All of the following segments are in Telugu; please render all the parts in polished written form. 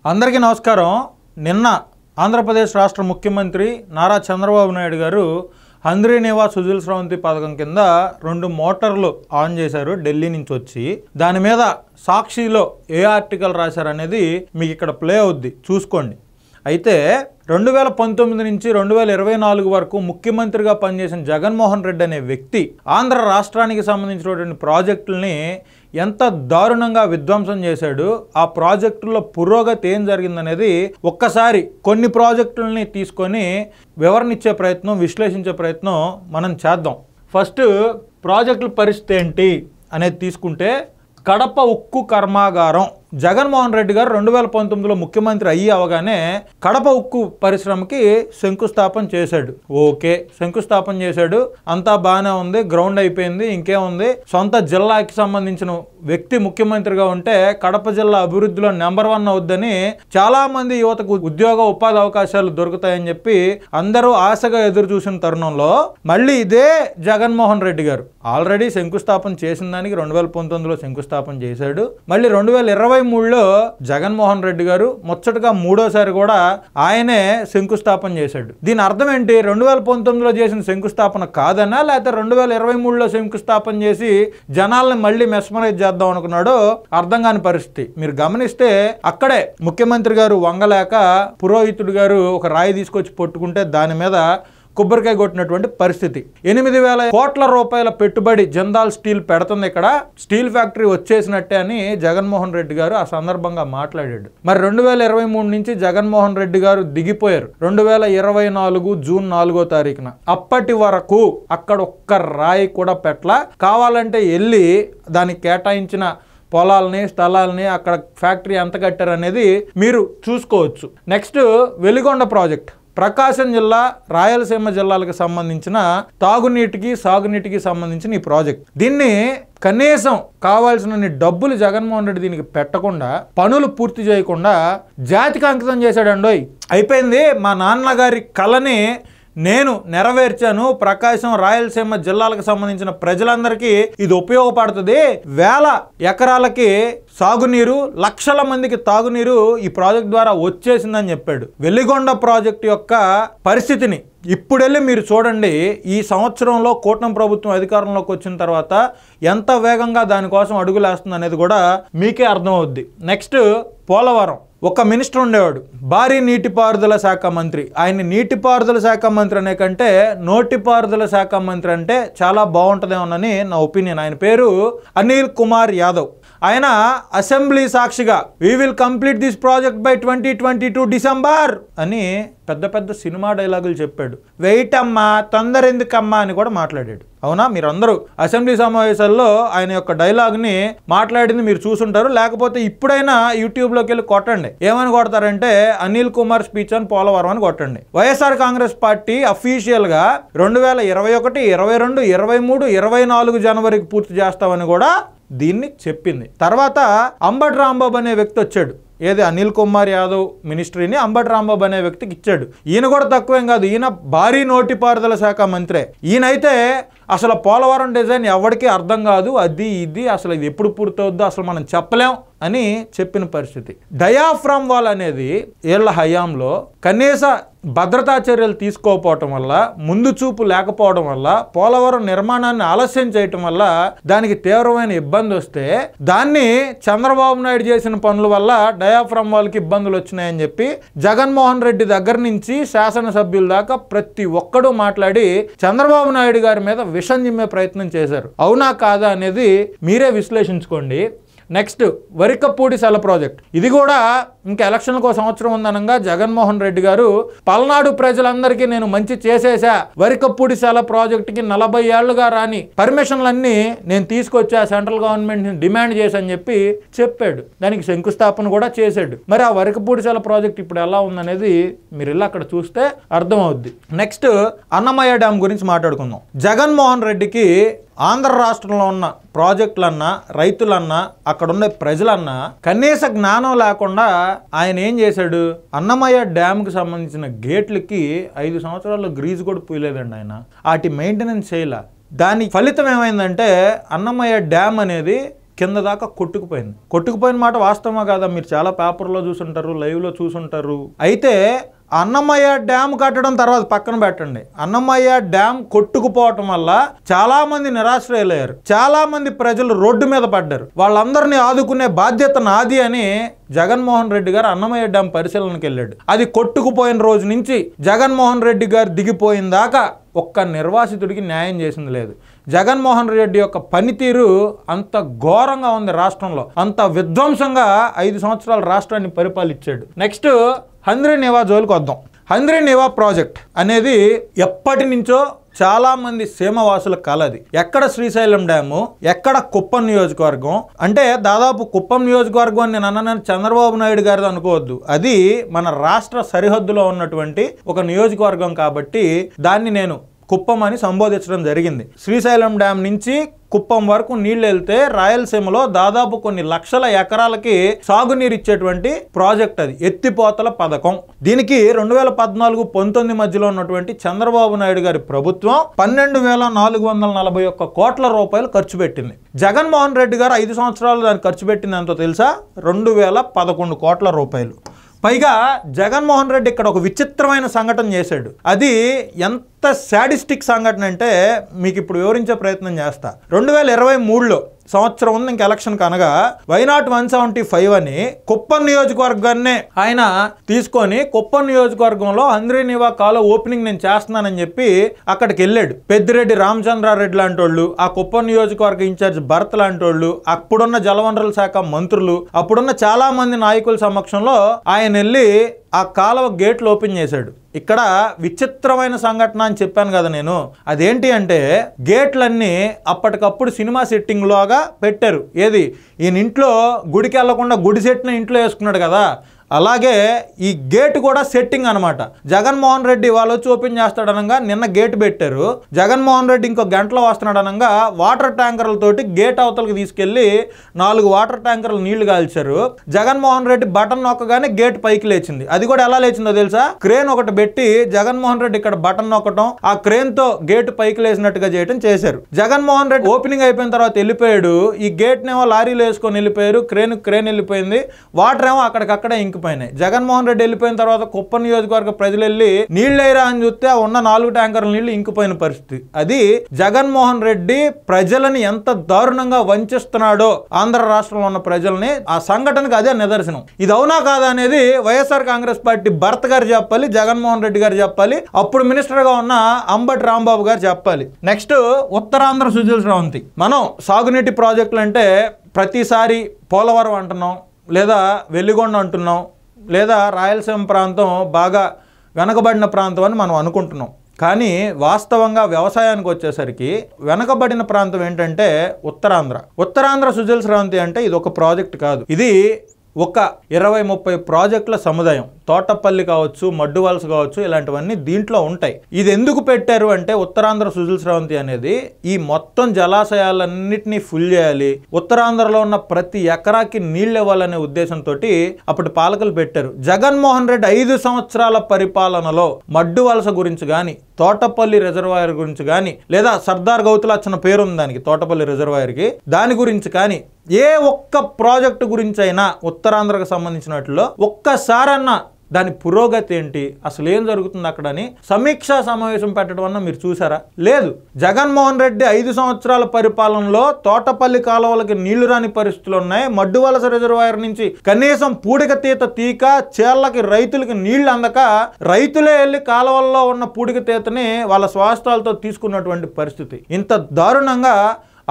అందరికీ నమస్కారం. నిన్న ఆంధ్రప్రదేశ్ రాష్ట్ర ముఖ్యమంత్రి నారా చంద్రబాబు నాయుడు గారు హంద్రీనేవా సుజల స్రవంతి పథకం కింద 2 మోటార్లు ఆన్ చేశారు ఢిల్లీ నుంచి వచ్చి. దాని మీద సాక్షిలో ఏ ఆర్టికల్ రాశారనేది మీకు ఇక్కడ ప్లే అవుద్ది, చూసుకోండి. అయితే 2019 నుంచి 2024 వరకు ముఖ్యమంత్రిగా పనిచేసిన జగన్మోహన్ రెడ్డి అనే వ్యక్తి ఆంధ్ర రాష్ట్రానికి సంబంధించినటువంటి ప్రాజెక్టుల్ని ఎంత దారుణంగా విధ్వంసం చేశాడు, ఆ ప్రాజెక్టుల్లో పురోగతి ఏం జరిగిందనేది ఒక్కసారి కొన్ని ప్రాజెక్టులని తీసుకొని వివరణ ఇచ్చే ప్రయత్నం, విశ్లేషించే ప్రయత్నం మనం చేద్దాం. ఫస్ట్ ప్రాజెక్టుల పరిస్థితి ఏంటి అనేది తీసుకుంటే, కడప ఉక్కు కర్మాగారం జగన్మోహన్ రెడ్డి గారు 2019లో ముఖ్యమంత్రి అయ్యి అవగానే కడప ఉక్కు పరిశ్రమకి శంకుస్థాపన చేశాడు. ఓకే, శంకుస్థాపన చేశాడు, అంతా బాగానే ఉంది, గ్రౌండ్ అయిపోయింది, ఇంకేముంది. సొంత జిల్లాకి సంబంధించిన వ్యక్తి ముఖ్యమంత్రిగా ఉంటే కడప జిల్లా అభివృద్ధిలో నెంబర్ 1 అవుద్దని చాలా మంది యువతకు ఉద్యోగ ఉపాధి అవకాశాలు దొరుకుతాయని చెప్పి అందరూ ఆశగా ఎదురు చూసిన తరుణంలో మళ్ళీ ఇదే జగన్మోహన్ రెడ్డి గారు ఆల్రెడీ శంకుస్థాపన చేసిన దానికి 2019లో శంకుస్థాపన చేశాడు. మళ్ళీ 2023లో జగన్మోహన్ రెడ్డి గారు ముచ్చటగా 3వసారి కూడా ఆయనే శంకుస్థాపన చేశాడు. దీని అర్థం ఏంటి? 2019లో చేసిన శంకుస్థాపన కాదన్నా, లేకపోతే 2023లో శంకుస్థాపన చేసి జనాల్ని మళ్ళీ మెస్మరైజ్ చేద్దాం అనుకున్నాడు? అర్థం కాని పరిస్థితి. మీరు గమనిస్తే అక్కడే ముఖ్యమంత్రి గారు వంగలేక పురోహితుడు గారు ఒక రాయి తీసుకొచ్చి పట్టుకుంటే దాని మీద కొబ్బరికాయ కొట్టినటువంటి పరిస్థితి. 8,000 కోట్ల రూపాయల పెట్టుబడి జిందాల్ స్టీల్ పెడుతుంది, ఇక్కడ స్టీల్ ఫ్యాక్టరీ వచ్చేసినట్టే అని జగన్మోహన్ రెడ్డి గారు ఆ సందర్భంగా మాట్లాడాడు. మరి 2023 నుంచి జగన్మోహన్ రెడ్డి గారు దిగిపోయారు 2024 జూన్ 4వ తారీఖున. అప్పటి వరకు అక్కడ ఒక్క రాయి కూడా పెట్టలా. కావాలంటే వెళ్ళి దానికి కేటాయించిన పొలాలని, స్థలాలని, అక్కడ ఫ్యాక్టరీ ఎంత కట్టారు అనేది మీరు చూసుకోవచ్చు. నెక్స్ట్ వెలిగొండ ప్రాజెక్ట్, ప్రకాశం జిల్లా, రాయలసీమ జిల్లాలకు సంబంధించిన తాగునీటికి, సాగునీటికి సంబంధించిన ఈ ప్రాజెక్ట్. దీన్ని కనీసం కావాల్సిన డబ్బులు జగన్మోహన్ రెడ్డి దీనికి పెట్టకుండా, పనులు పూర్తి చేయకుండా జాతికి అంకితం చేశాడండోయ్. అయిపోయింది, మా నాన్నగారి కళని నేను నెరవేర్చాను, ప్రకాశం, రాయలసీమ జిల్లాలకు సంబంధించిన ప్రజలందరికీ ఇది ఉపయోగపడుతుంది, 1000 ఎకరాలకి సాగునీరు, లక్షల మందికి తాగునీరు ఈ ప్రాజెక్ట్ ద్వారా వచ్చేసిందని చెప్పాడు. వెలిగొండ ప్రాజెక్టు యొక్క పరిస్థితిని ఇప్పుడెళ్ళి మీరు చూడండి. ఈ సంవత్సరంలో కూటమి ప్రభుత్వం అధికారంలోకి వచ్చిన తర్వాత ఎంత వేగంగా దానికోసం అడుగులేస్తుంది అనేది కూడా మీకే అర్థమవుద్ది. నెక్స్ట్ పోలవరం. ఒక మినిస్టర్ ఉండేవాడు, భారీ నీటిపారుదల శాఖ మంత్రి. ఆయన నీటిపారుదల శాఖ మంత్రి అనే కంటే నోటిపారుదల శాఖ మంత్రి అంటే చాలా బాగుంటుందేమోనని నా ఒపీనియన్. ఆయన పేరు అనిల్ కుమార్ యాదవ్. ఆయన అసెంబ్లీ సాక్షిగా "we will complete this project by 2022 December" అని పెద్ద పెద్ద సినిమా డైలాగులు చెప్పాడు. వెయిట్ అమ్మా, తొందర ఎందుకమ్మా అని కూడా మాట్లాడాడు. అవునా? మీరందరూ అసెంబ్లీ సమావేశాల్లో ఆయన యొక్క డైలాగ్ని మాట్లాడింది మీరు చూసుంటారు. లేకపోతే ఇప్పుడైనా యూట్యూబ్లోకి వెళ్ళి కొట్టండి. ఏమని కొడతారంటే అనిల్ కుమార్ స్పీచ్ అని పోలవరం అని కొట్టండి. వైఎస్ఆర్ కాంగ్రెస్ పార్టీ అఫీషియల్గా 2021, 22, 23, 24 జనవరికి పూర్తి చేస్తామని కూడా దీన్ని చెప్పింది. తర్వాత అంబటి రాంబాబు అనే వ్యక్తి వచ్చాడు. ఏది అనిల్ కుమార్ యాదవ్ మినిస్ట్రీని అంబటి రాంబాబు అనే వ్యక్తికి ఇచ్చాడు. ఈయన కూడా తక్కువేం కాదు, ఈయన భారీ నోటిపారుదల శాఖ మంత్రే. ఈయనైతే అసలు పోలవరం డిజైన్ ఎవరికి అర్థం కాదు, అది ఇది అసలు ఇది ఎప్పుడు పూర్తవుద్దో అసలు మనం చెప్పలేం అని చెప్పిన పరిస్థితి. డయాఫ్రామ్ వాల్ అనేది వీళ్ళ హయాంలో కనీస భద్రతా చర్యలు తీసుకోకపోవటం వల్ల, ముందు చూపు లేకపోవడం వల్ల, పోలవరం నిర్మాణాన్ని ఆలస్యం చేయటం వల్ల దానికి తీవ్రమైన ఇబ్బంది వస్తే దాన్ని చంద్రబాబు నాయుడు చేసిన పనుల వల్ల డయాఫ్రామ్ వాల్కి ఇబ్బందులు వచ్చినాయని చెప్పి జగన్మోహన్ రెడ్డి దగ్గర నుంచి శాసనసభ్యుల దాకా ప్రతి ఒక్కడూ మాట్లాడి చంద్రబాబు నాయుడు గారి మీద విషం జిమ్మే ప్రయత్నం చేశారు. అవునా కాదా అనేది మీరే విశ్లేషించుకోండి. నెక్స్ట్ వరికపూడి సెల ప్రాజెక్ట్. ఇది కూడా ఇంకా ఎలక్షన్లకు 1 సంవత్సరం ఉందనగా జగన్మోహన్ రెడ్డి గారు పల్నాడు ప్రజలందరికీ నేను మంచి చేసేసా, వరికపూడి సెల ప్రాజెక్టుకి 40 ఏళ్లుగా రాని పర్మిషన్లన్నీ నేను తీసుకొచ్చా, సెంట్రల్ గవర్నమెంట్ డిమాండ్ చేశాని చెప్పి చెప్పాడు. దానికి శంకుస్థాపన కూడా చేశాడు. మరి ఆ వరికపూడి సెల ప్రాజెక్ట్ ఇప్పుడు ఎలా ఉందనేది మీరు ఇలా అక్కడ చూస్తే అర్థమవుద్ది. నెక్స్ట్ అన్నమయ్య డ్యామ్ గురించి మాట్లాడుకుందాం. జగన్మోహన్ రెడ్డికి ఆంధ్ర రాష్ట్రంలో ఉన్న ప్రాజెక్టులన్నా, రైతులన్నా, అక్కడున్న ప్రజలన్నా కనీస జ్ఞానం లేకుండా ఆయన ఏం చేశాడు? అన్నమయ్య డ్యామ్కి సంబంధించిన గేట్లకి 5 సంవత్సరాల్లో గ్రీజు కూడా పూయలేదండి ఆయన. వాటి మెయింటెనెన్స్ చేయాల. దాని ఫలితం ఏమైందంటే అన్నమయ్య డ్యామ్ అనేది కింద దాకా కొట్టుకుపోయింది. కొట్టుకుపోయిన మాట వాస్తవమా కాదా? మీరు చాలా పేపర్లో చూసుంటారు, లైవ్లో చూసుంటారు. అయితే అన్నమయ్య డ్యామ్ కట్టడం తర్వాత పక్కన పెట్టండి. అన్నమయ్య డ్యామ్ కొట్టుకుపోవటం వల్ల చాలా మంది నిరాశ్రయులయ్యారు. చాలా మంది ప్రజలు రోడ్డు మీద పడ్డారు. వాళ్ళందరినీ ఆదుకునే బాధ్యత నాది అని జగన్మోహన్ రెడ్డి గారు అన్నమయ్య డ్యామ్ పరిశీలనకి వెళ్ళాడు. అది కొట్టుకుపోయిన రోజు నుంచి జగన్మోహన్ రెడ్డి గారు దిగిపోయిన దాకా ఒక్క నిర్వాసితుడికి న్యాయం చేసింది లేదు. జగన్మోహన్ రెడ్డి యొక్క పనితీరు అంత ఘోరంగా ఉంది రాష్ట్రంలో. అంత విధ్వంసంగా 5 సంవత్సరాలు రాష్ట్రాన్ని పరిపాలించాడు. నెక్స్ట్ హంద్రీనీవా జోలికి వద్దాం. హంద్రీనీవా ప్రాజెక్ట్ అనేది ఎప్పటి నుంచో చాలా మంది సీమవాసుల కలది. ఎక్కడ శ్రీశైలం డ్యాము, ఎక్కడ కుప్పం నియోజకవర్గం అంటే దాదాపు కుప్పం నియోజకవర్గం అని నేను అన్నాను చంద్రబాబు నాయుడు గారిది అనుకోవద్దు. అది మన రాష్ట్ర సరిహద్దులో ఉన్నటువంటి ఒక నియోజకవర్గం కాబట్టి దాన్ని నేను కుప్పం అని సంబోధించడం జరిగింది. శ్రీశైలం డ్యామ్ నుంచి కుప్పం వరకు నీళ్లు వెళ్తే రాయలసీమలో దాదాపు కొన్ని లక్షల ఎకరాలకి సాగునీరు ఇచ్చేటువంటి ప్రాజెక్ట్ అది, ఎత్తిపోతల పథకం. దీనికి 2014-19 మధ్యలో ఉన్నటువంటి చంద్రబాబు నాయుడు గారి ప్రభుత్వం 12,441 కోట్ల రూపాయలు ఖర్చు పెట్టింది. జగన్మోహన్ రెడ్డి గారు 5 సంవత్సరాలు దాన్ని ఖర్చు పెట్టింది ఎంతో తెలుసా? 2,011 కోట్ల రూపాయలు. పైగా జగన్మోహన్ రెడ్డి ఇక్కడ ఒక విచిత్రమైన సంఘటన చేశాడు. అది ఎంత శాడిస్టిక్ సంఘటన అంటే మీకు ఇప్పుడు వివరించే ప్రయత్నం చేస్తా. 2023లో సంవత్సరం ఉంది ఇంక ఎలక్షన్ కనగా వైనాట్ 175 అని కుప్పం నియోజకవర్గాన్ని ఆయన తీసుకొని కుప్పం నియోజకవర్గంలో హంద్రీనీవా కాలువ ఓపెనింగ్ నేను చేస్తున్నానని చెప్పి అక్కడికి వెళ్ళాడు. పెద్దిరెడ్డి రామచంద్రారెడ్డి లాంటి వాళ్ళు, ఆ కుప్పం నియోజకవర్గ ఇన్ఛార్జ్ భరత్ లాంటి వాళ్ళు, అప్పుడున్న జలవనరుల శాఖ మంత్రులు, అప్పుడున్న చాలా మంది నాయకుల సమక్షంలో ఆయన వెళ్ళి ఆ కాలువ గేట్లు ఓపెన్ చేశాడు. ఇక్కడ విచిత్రమైన సంఘటన అని చెప్పాను కదా నేను. అదేంటి అంటే గేట్లన్నీ అప్పటికప్పుడు సినిమా సెట్టింగ్ లాగా పెట్టారు. ఏది ఈయన ఇంట్లో గుడికి వెళ్లకుండా గుడి సెట్ని ఇంట్లో వేసుకున్నాడు కదా, అలాగే ఈ గేట్ కూడా సెట్టింగ్ అనమాట. జగన్మోహన్ రెడ్డి వాళ్ళు వచ్చి ఓపెన్ చేస్తాడనగా నిన్న గేట్ పెట్టారు. జగన్మోహన్ రెడ్డి ఇంకో గంటలో వస్తున్నాడు అనగా వాటర్ ట్యాంకర్లతోటి గేట్ అవతలకి తీసుకెళ్లి 4 వాటర్ ట్యాంకర్లు నీళ్లు కాల్చారు. జగన్మోహన్ రెడ్డి బటన్ నొక్కగానే గేట్ పైకి లేచింది. అది కూడా ఎలా లేచిందో తెలుసా? క్రేన్ ఒకటి పెట్టి జగన్మోహన్ రెడ్డి ఇక్కడ బటన్ నొక్కటం, ఆ క్రేన్ తో గేట్ పైకి లేచినట్టుగా చేయడం చేశారు. జగన్మోహన్ రెడ్డి ఓపెనింగ్ అయిపోయిన తర్వాత వెళ్ళిపోయాడు. ఈ గేట్ నేమో లారీలు వేసుకొని వెళ్ళిపోయారు. క్రేన్ వెళ్ళిపోయింది. వాటర్ ఏమో అక్కడికక్కడే ఇంకిపోయినాయి. జగన్మోహన్ రెడ్డి వెళ్ళిపోయిన తర్వాత కుప్పం నియోజకవర్గ ప్రజలు వెళ్ళి నీళ్ళేరా అని చూస్తే ఉన్న 4 ట్యాంకర్ల నీళ్లు ఇంకిపోయిన పరిస్థితి. అది జగన్మోహన్ రెడ్డి ప్రజలని ఎంత దారుణంగా వంచిస్తున్నాడో ఆంధ్ర రాష్ట్రంలో ఉన్న ప్రజల్ని, ఆ సంఘటనకు అదే నిదర్శనం. ఇది అవునా కాదా అనేది వైఎస్ఆర్ కాంగ్రెస్ పార్టీ భరత్ గారు చెప్పాలి, జగన్మోహన్ రెడ్డి గారు చెప్పాలి, అప్పుడు మినిస్టర్ గా ఉన్న అంబటి రాంబాబు గారు చెప్పాలి. నెక్స్ట్ ఉత్తరాంధ్ర సుజల స్రవంతి. మనం సాగునీటి ప్రాజెక్టులు అంటే ప్రతిసారి పోలవరం అంటున్నాం, లేదా వెల్లిగొండ అంటున్నాం, లేదా రాయలసీమ ప్రాంతం బాగా వెనకబడిన ప్రాంతం అని మనం అనుకుంటున్నాం. కానీ వాస్తవంగా వ్యవసాయానికి వచ్చేసరికి వెనకబడిన ప్రాంతం ఏంటంటే ఉత్తరాంధ్ర సుజల స్రవంతి అంటే ఇది ఒక ప్రాజెక్ట్ కాదు, ఇది ఒక 20-30 ప్రాజెక్టుల సముదాయం. తోటపల్లి కావచ్చు, మడ్డువలస కావచ్చు, ఇలాంటివన్నీ దీంట్లో ఉంటాయి. ఇది ఎందుకు పెట్టారు అంటే ఉత్తరాంధ్ర సుజల స్రవంతి అనేది ఈ మొత్తం జలాశయాలన్నింటినీ ఫుల్ చేయాలి, ఉత్తరాంధ్రలో ఉన్న ప్రతి ఎకరాకి నీళ్ళు ఇవ్వాలనే ఉద్దేశంతో అప్పటి పాలకులు పెట్టారు. జగన్మోహన్ రెడ్డి 5 సంవత్సరాల పరిపాలనలో మడ్డువలస గురించి కానీ, తోటపల్లి రిజర్వాయర్ గురించి కానీ, లేదా సర్దార్ గౌతులచ్చన పేరు ఉంది దానికి, తోటపల్లి రిజర్వాయర్కి, దాని గురించి కానీ ఏ ఒక్క ప్రాజెక్టు గురించి అయినా ఉత్తరాంధ్రకు సంబంధించినట్లో ఒక్కసారన్నా దాని పురోగతి ఏంటి, అసలు ఏం జరుగుతుంది అక్కడని సమీక్షా సమావేశం పెట్టడం అన్న మీరు చూసారా? లేదు. జగన్మోహన్ రెడ్డి 5 సంవత్సరాల పరిపాలనలో తోటపల్లి కాలువలకి నీళ్లు రాని పరిస్థితులు ఉన్నాయి. మడ్డువలస రిజర్వాయర్ నుంచి కనీసం పూడిక తీత తీక చేళ్లకి రైతులకి నీళ్లు అందక రైతులే వెళ్ళి కాలువల్లో ఉన్న పూడిక తీతని వాళ్ళ స్వాస్థాలతో తీసుకున్నటువంటి పరిస్థితి. ఇంత దారుణంగా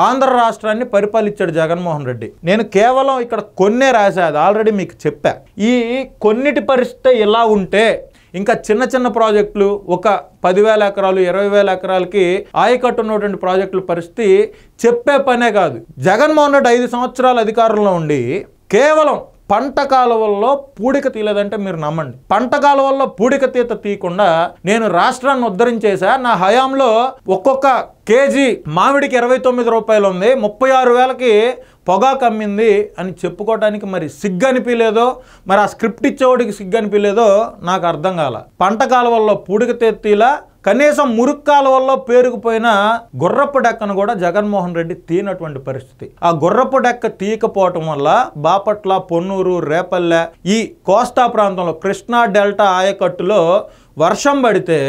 ఆంధ్ర రాష్ట్రాన్ని పరిపాలించాడు జగన్మోహన్ రెడ్డి. నేను కేవలం ఇక్కడ కొన్నే రాశా, అది ఆల్రెడీ మీకు చెప్పా. ఈ కొన్నిటి పరిస్థితి ఇలా ఉంటే ఇంకా చిన్న ప్రాజెక్టులు ఒక 10,000 ఎకరాలు 20,000 ఎకరాలకి ఆయకట్టు ఉన్నటువంటి ప్రాజెక్టుల పరిస్థితి చెప్పే పనే కాదు. జగన్మోహన్ రెడ్డి 5 సంవత్సరాలు అధికారంలో ఉండి కేవలం పంట కాలువల్లో పూడిక తీయలేదంటే మీరు నమ్మండి. పంట కాలువల్లో పూడిక తీత తీయకుండా నేను రాష్ట్రాన్ని ఉద్ధరించేసా, నా హయాంలో ఒక్కొక్క కేజీ మామిడికి 29 రూపాయలు ఉంది, 36,000కి పొగాకు అమ్మింది అని చెప్పుకోవడానికి మరి సిగ్గు అనిపించలేదో, మరి ఆ స్క్రిప్ట్ ఇచ్చేవాడికి సిగ్గు అనిపించలేదో నాకు అర్థం కాల. పంట కాలువల్లో పూడిక తీలా కనీసం మురుక్కాలవల్లో పేరుకుపోయిన గుర్రపు డెక్కను కూడా జగన్మోహన్ రెడ్డి తీనటువంటి పరిస్థితి. ఆ గుర్రపు డెక్క తీయకపోవటం వల్ల బాపట్ల, పొన్నూరు, రేపల్లె ఈ కోస్తా ప్రాంతంలో కృష్ణా డెల్టా ఆయకట్టులో వర్షం పడితే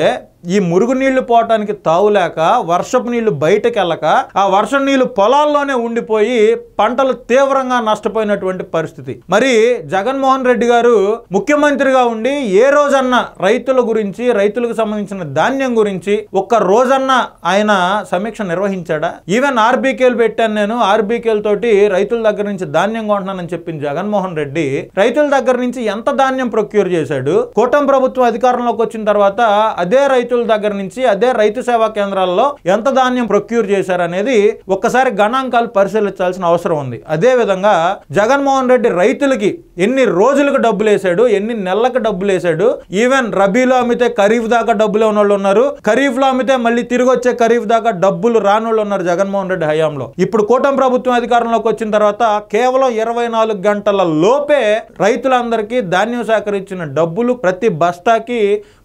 ఈ మురుగునీళ్లు పోవటానికి తావులేక వర్షపు నీళ్లు బయటకు వెళ్ళక ఆ వర్షం నీళ్లు పొలాల్లోనే ఉండిపోయి పంటలు తీవ్రంగా నష్టపోయినటువంటి పరిస్థితి. మరి జగన్మోహన్ రెడ్డి గారు ముఖ్యమంత్రిగా ఉండి ఏ రోజన్నా రైతుల గురించి, రైతులకు సంబంధించిన ధాన్యం గురించి ఒక్క రోజన్నా ఆయన సమీక్ష నిర్వహించాడా? ఈవెన్ ఆర్బీకేలు పెట్టాను నేను, ఆర్బీకేల తోటి రైతుల దగ్గర నుంచి ధాన్యం కొంటున్నానని చెప్పిన జగన్మోహన్ రెడ్డి రైతుల దగ్గర నుంచి ఎంత ధాన్యం ప్రొక్యూర్ చేశాడు? కూటమి ప్రభుత్వం అధికారంలోకి వచ్చిన తర్వాత అదే రైతుల దగ్గర నుంచి, అదే రైతు సేవా కేంద్రాల్లో ఎంత ధాన్యం ప్రొక్యూర్ చేశారనేది ఒక్కసారి గణాంకాలు పరిశీలించాల్సిన అవసరం ఉంది. అదే విధంగా జగన్మోహన్ రెడ్డి రైతులకి ఎన్ని రోజులకు డబ్బులు వేశాడు, ఎన్ని నెలలకు డబ్బులు వేశాడు? ఈవెన్ రబీలో అమ్మితే ఖరీఫ్ దాకా డబ్బులు ఉన్న వాళ్ళు ఉన్నారు, ఖరీఫ్ లో అమ్మితే మళ్ళీ తిరిగి వచ్చే ఖరీఫ్ దాకా డబ్బులు రానోళ్ళు ఉన్నారు జగన్మోహన్ రెడ్డి హయాంలో. ఇప్పుడు కూటమి ప్రభుత్వం అధికారంలోకి వచ్చిన తర్వాత కేవలం 24 గంటల లోపే రైతులందరికీ ధాన్యం సేకరించిన డబ్బులు ప్రతి బస్తాకి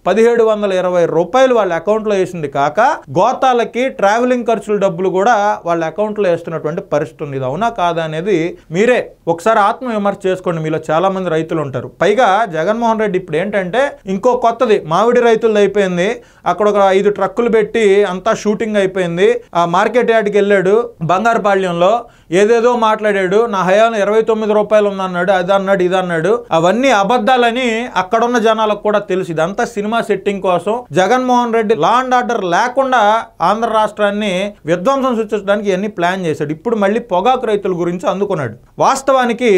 1720 రూపాయలు వాళ్ళ అకౌంట్లో వేసింది కాక గోతాలకి ట్రావెలింగ్ ఖర్చుల డబ్బులు కూడా వాళ్ళ అకౌంట్లో వేస్తున్నటువంటి పరిస్థితి ఉంది. ఇది అవునా కాదా అనేది మీరే ఒకసారి ఆత్మవిమర్శ చేసుకోండి. మీలో చాలా మంది రైతులు ఉంటారు. పైగా జగన్మోహన్ రెడ్డి ఇప్పుడు ఏంటంటే ఇంకో కొత్తది, మామిడి రైతులది అయిపోయింది. అక్కడ ఒక 5 ట్రక్కులు పెట్టి అంతా షూటింగ్ అయిపోయింది. ఆ మార్కెట్ యార్డ్కి వెళ్ళాడు, బంగారుపాళ్యంలో ఏదేదో మాట్లాడాడు. నా హయాను 29 రూపాయలు ఉందన్నాడు, అది అన్నాడు, ఇది అన్నాడు. అవన్నీ అబద్ధాలని అక్కడున్న జనాలకు కూడా తెలుసు. ఇదంతా సినిమా సెట్టింగ్ కోసం Jaganmohan Reddy law and order లేకుండా ఆంధ్ర రాష్ట్రాన్ని విధ్వంసం సృష్టించడానికి ఇవన్నీ ప్లాన్ చేశాడు. ఇప్పుడు మళ్ళీ పొగాకు రైతుల గురించి అందుకున్నాడు. వాస్తవానికి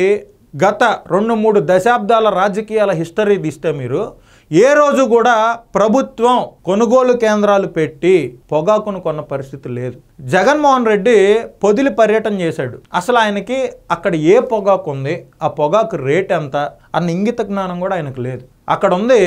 గత 2-3 దశాబ్దాల రాజకీయాల హిస్టరీ తీస్తే మీరు ఏ రోజు కూడా ప్రభుత్వం కొనుగోలు కేంద్రాలు పెట్టి పొగాకును కొన్న పరిస్థితి లేదు. జగన్మోహన్ రెడ్డి పొదిలి పర్యటన చేశాడు. అసలు ఆయనకి అక్కడ ఏ పొగాకు ఉంది, ఆ పొగాకు రేట్ ఎంత అన్న ఇంగిత జ్ఞానం కూడా ఆయనకు లేదు. అక్కడ ఉంది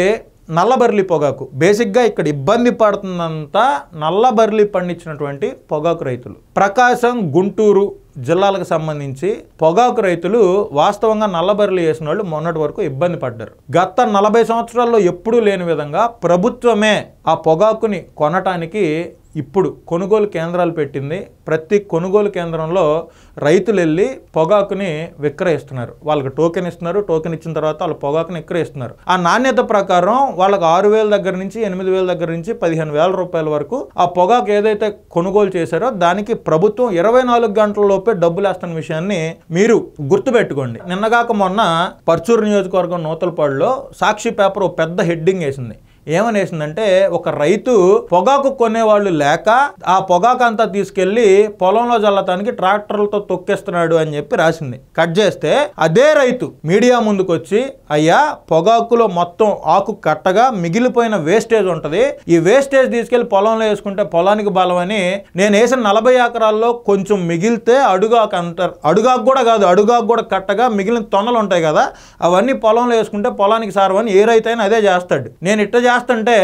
నల్లబర్లి పొగాకు. బేసిక్గా ఇక్కడ ఇబ్బంది పడుతుందంతా నల్లబర్లి పండించినటువంటి పొగాకు రైతులు. ప్రకాశం, గుంటూరు జిల్లాలకు సంబంధించి పొగాకు రైతులు వాస్తవంగా నల్లబర్లి వేసిన వాళ్ళు మొన్నటి వరకు ఇబ్బంది పడ్డారు. గత 40 సంవత్సరాల్లో ఎప్పుడూ లేని విధంగా ప్రభుత్వమే ఆ పొగాకుని కొనటానికి ఇప్పుడు కొనుగోలు కేంద్రాలు పెట్టింది. ప్రతి కొనుగోలు కేంద్రంలో రైతులు వెళ్ళి పొగాకుని విక్రయిస్తున్నారు. వాళ్ళకి టోకెన్ ఇస్తున్నారు. టోకెన్ ఇచ్చిన తర్వాత వాళ్ళు పొగాకుని విక్రయిస్తున్నారు. ఆ నాణ్యత ప్రకారం వాళ్ళకి 6,000 దగ్గర నుంచి 8,000 దగ్గర నుంచి 15,000 రూపాయల వరకు ఆ పొగాకు ఏదైతే కొనుగోలు చేశారో దానికి ప్రభుత్వం 24 గంటల లోపే డబ్బులు వేస్తున్న విషయాన్ని మీరు గుర్తుపెట్టుకోండి. నిన్నగాక మొన్న పర్చూరు నియోజకవర్గం నూతలపాడులో సాక్షి పేపర్ పెద్ద హెడ్డింగ్ వేసింది. ఏమని వేసిందంటే, ఒక రైతు పొగాకు కొనేవాళ్ళు లేక ఆ పొగాకు అంతా తీసుకెళ్లి పొలంలో జల్లటానికి ట్రాక్టర్లతో తొక్కేస్తున్నాడు అని చెప్పి రాసింది. కట్ చేస్తే అదే రైతు మీడియా ముందుకు వచ్చి, అయ్యా పొగాకులో మొత్తం ఆకు కట్టగా మిగిలిపోయిన వేస్టేజ్ ఉంటది, ఈ వేస్టేజ్ తీసుకెళ్లి పొలంలో వేసుకుంటే పొలానికి బలమని నేను వేసిన 40 ఎకరాల్లో కొంచెం మిగిలితే అడుగాకు అంటారు, అడుగాకు కూడా కాదు, అడుగాకు కూడా కట్టగా మిగిలిన తొనలు ఉంటాయి కదా, అవన్నీ పొలంలో వేసుకుంటే పొలానికి సారవని ఏ రైతు అయినా అదే చేస్తాడు. నేను ఇట్ట చేస్తుంటే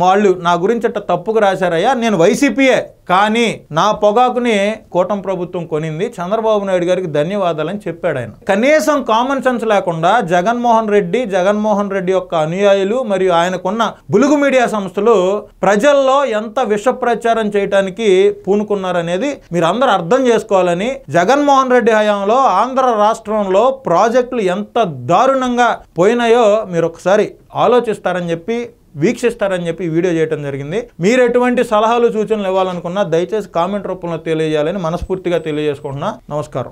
వాళ్ళు నా గురించి అట్ట తప్పుకు రాశారయ్యా, నేను వైసీపీయే కానీ నా పొగాకుని కూటమి ప్రభుత్వం కొనింది, చంద్రబాబు నాయుడు గారికి ధన్యవాదాలని చెప్పాడు ఆయన. కనీసం కామన్ సెన్స్ లేకుండా జగన్మోహన్ రెడ్డి యొక్క అనుయాయులు మరియు ఆయనకున్న బులుగు మీడియా సంస్థలు ప్రజల్లో ఎంత విష ప్రచారం చేయడానికి పూనుకున్నారనేది మీరు అందరూ అర్థం చేసుకోవాలని, జగన్మోహన్ రెడ్డి హయాంలో ఆంధ్ర రాష్ట్రంలో ప్రాజెక్టులు ఎంత దారుణంగా పోయినాయో మీరు ఒకసారి ఆలోచిస్తారని చెప్పి, వీక్షిస్తారని చెప్పి వీడియో చేయడం జరిగింది. మీరు ఎటువంటి సలహాలు సూచనలు ఇవ్వాలనుకున్నా దయచేసి కామెంట్ రూపంలో తెలియజేయాలని మనస్ఫూర్తిగా తెలియజేసుకుంటున్నా. నమస్కారం.